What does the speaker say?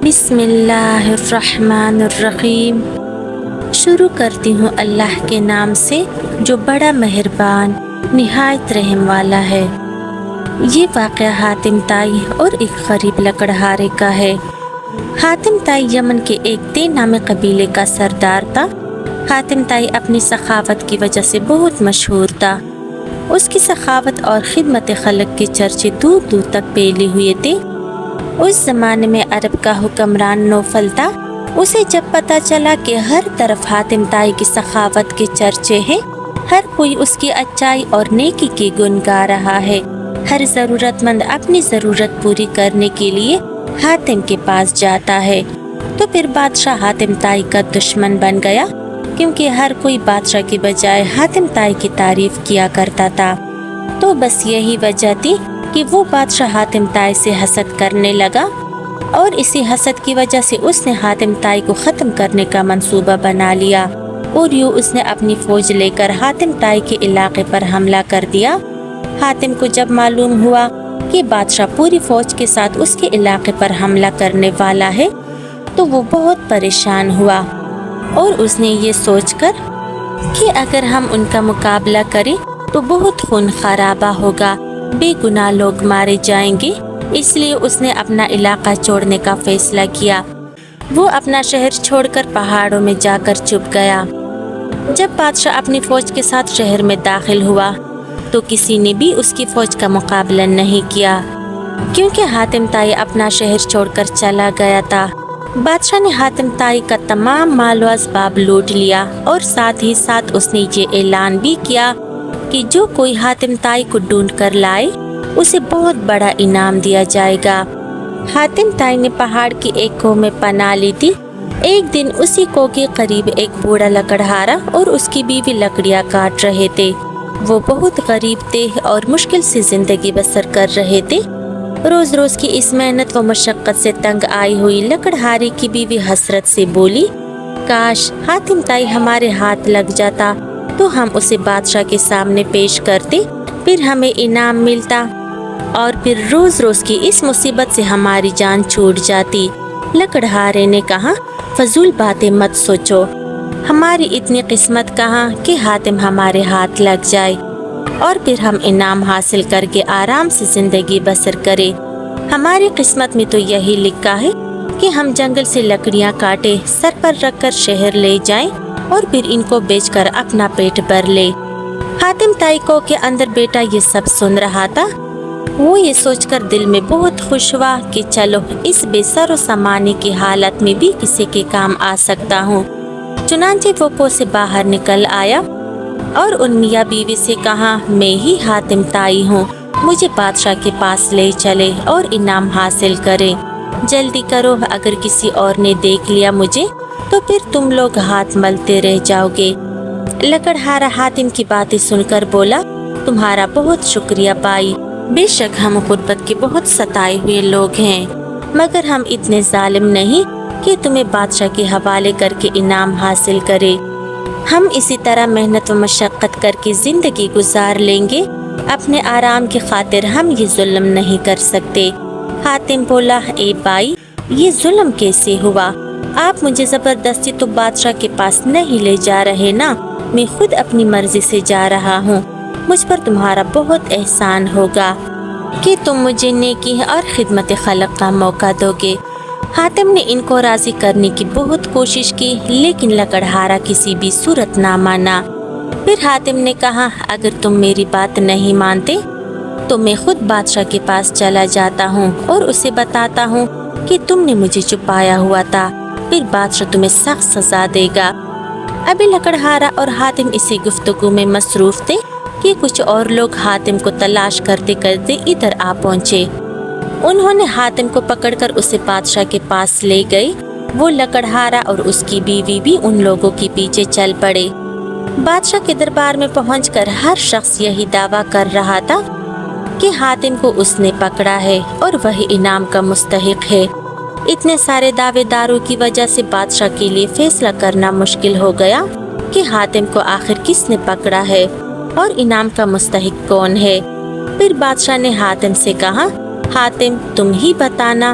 بسم اللہ الرحمن الرحیم۔ شروع کرتی ہوں اللہ کے نام سے جو بڑا مہربان نہایت رحم والا ہے۔ یہ واقعہ حاتم تائی اور ایک غریب لکڑہارے کا ہے۔ حاتم تائی یمن کے ایک تے نامی قبیلے کا سردار تھا۔ حاتم تائی اپنی سخاوت کی وجہ سے بہت مشہور تھا۔ اس کی سخاوت اور خدمت خلق کے چرچے دور دور تک پھیلے ہوئے تھے۔ اس زمانے میں عرب کا حکمران نوفل تھا۔ اسے جب پتہ چلا کہ ہر طرف حاتم تائی کی سخاوت کے چرچے ہیں، ہر کوئی اس کی اچائی اور نیکی کے گن گا رہا ہے، ہر ضرورت مند اپنی ضرورت پوری کرنے کے لیے حاتم کے پاس جاتا ہے، تو پھر بادشاہ حاتم تائی کا دشمن بن گیا، کیونکہ ہر کوئی بادشاہ کی بجائے حاتم تائی کی تعریف کیا کرتا تھا۔ تو بس یہی وجہ تھی کہ وہ بادشاہ حاتم تائی سے حسد کرنے لگا، اور اسی حسد کی وجہ سے اس نے حاتم تائی کو ختم کرنے کا منصوبہ بنا لیا، اور یوں اس نے اپنی فوج لے کر حاتم تائی کے علاقے پر حملہ کر دیا۔ حاتم کو جب معلوم ہوا کہ بادشاہ پوری فوج کے ساتھ اس کے علاقے پر حملہ کرنے والا ہے، تو وہ بہت پریشان ہوا، اور اس نے یہ سوچ کر کہ اگر ہم ان کا مقابلہ کریں تو بہت خون خرابہ ہوگا، بے گناہ لوگ مارے جائیں گے، اس لیے اس نے اپنا علاقہ چھوڑنے کا فیصلہ کیا۔ وہ اپنا شہر چھوڑ کر پہاڑوں میں جا کر چھپ گیا۔ جب بادشاہ اپنی فوج کے ساتھ شہر میں داخل ہوا تو کسی نے بھی اس کی فوج کا مقابلہ نہیں کیا، کیونکہ حاتم تائی اپنا شہر چھوڑ کر چلا گیا تھا۔ بادشاہ نے حاتم تائی کا تمام مال و اسباب لوٹ لیا، اور ساتھ ہی ساتھ اس نے یہ اعلان بھی کیا کہ جو کوئی حاتم تائی کو ڈھونڈ کر لائے اسے بہت بڑا انعام دیا جائے گا۔ حاتم تائی نے پہاڑ کی ایک کوہ میں پناہ لی تھی۔ ایک دن اسی کوہ کے قریب ایک بوڑھا لکڑہارا اور اس کی بیوی لکڑیاں کاٹ رہے تھے۔ وہ بہت غریب تھے اور مشکل سے زندگی بسر کر رہے تھے۔ روز روز کی اس محنت و مشقت سے تنگ آئی ہوئی لکڑہارے کی بیوی حسرت سے بولی، کاش حاتم تائی ہمارے ہاتھ لگ جاتا تو ہم اسے بادشاہ کے سامنے پیش کرتے، پھر ہمیں انعام ملتا، اور پھر روز روز کی اس مصیبت سے ہماری جان چھوٹ جاتی۔ لکڑہارے نے کہا، فضول باتیں مت سوچو، ہماری اتنی قسمت کہاں کہ حاتم ہمارے ہاتھ لگ جائے اور پھر ہم انعام حاصل کر کے آرام سے زندگی بسر کریں۔ ہماری قسمت میں تو یہی لکھا ہے کہ ہم جنگل سے لکڑیاں کاٹے، سر پر رکھ کر شہر لے جائیں اور پھر ان کو بیچ کر اپنا پیٹ بھر لے۔ حاتم تائی کو کے اندر بیٹا یہ سب سن رہا تھا۔ وہ یہ سوچ کر دل میں بہت خوش ہوا کہ چلو اس بے سر و سامانے کی حالت میں بھی کسی کے کام آ سکتا ہوں۔ چنانچہ وہ کوہ سے باہر نکل آیا اور ان میاں بیوی سے کہا، میں ہی حاتم تائی ہوں، مجھے بادشاہ کے پاس لے چلے اور انعام حاصل کرے۔ جلدی کرو، اگر کسی اور نے دیکھ لیا مجھے تو پھر تم لوگ ہاتھ ملتے رہ جاؤ گے۔ لکڑہارا حاتم کی باتیں سن کر بولا، تمہارا بہت شکریہ بھائی، بے شک ہم غربت کے بہت ستائے ہوئے لوگ ہیں، مگر ہم اتنے ظالم نہیں کہ تمہیں بادشاہ کے حوالے کر کے انعام حاصل کرے۔ ہم اسی طرح محنت و مشقت کر کے زندگی گزار لیں گے، اپنے آرام کی خاطر ہم یہ ظلم نہیں کر سکتے۔ حاتم بولا، اے بھائی، یہ ظلم کیسے ہوا؟ آپ مجھے زبردستی تو بادشاہ کے پاس نہیں لے جا رہے نا، میں خود اپنی مرضی سے جا رہا ہوں۔ مجھ پر تمہارا بہت احسان ہوگا کہ تم مجھے نیکی اور خدمت خلق کا موقع دو گے۔ حاتم نے ان کو راضی کرنے کی بہت کوشش کی، لیکن لکڑہارا کسی بھی صورت نہ مانا۔ پھر حاتم نے کہا، اگر تم میری بات نہیں مانتے تو میں خود بادشاہ کے پاس چلا جاتا ہوں اور اسے بتاتا ہوں کہ تم نے مجھے چھپایا ہوا تھا، پھر بادشاہ تمہیں سخت سزا دے گا۔ ابھی لکڑہارا اور حاتم اسی گفتگو میں مصروف تھے کہ کچھ اور لوگ حاتم کو تلاش کرتے کرتے ادھر آ پہنچے۔ انہوں نے حاتم کو پکڑ کر اسے بادشاہ کے پاس لے گئے۔ وہ لکڑہارا اور اس کی بیوی بھی ان لوگوں کے پیچھے چل پڑے۔ بادشاہ کے دربار میں پہنچ کر ہر شخص یہی دعویٰ کر رہا تھا کہ حاتم کو اس نے پکڑا ہے اور وہی انعام کا مستحق ہے۔ اتنے سارے دعوے داروں کی وجہ سے بادشاہ کے لیے فیصلہ کرنا مشکل ہو گیا کہ حاتم کو آخر کس نے پکڑا ہے اور انعام کا مستحق کون ہے۔ پھر بادشاہ نے حاتم سے کہا، حاتم تم ہی بتانا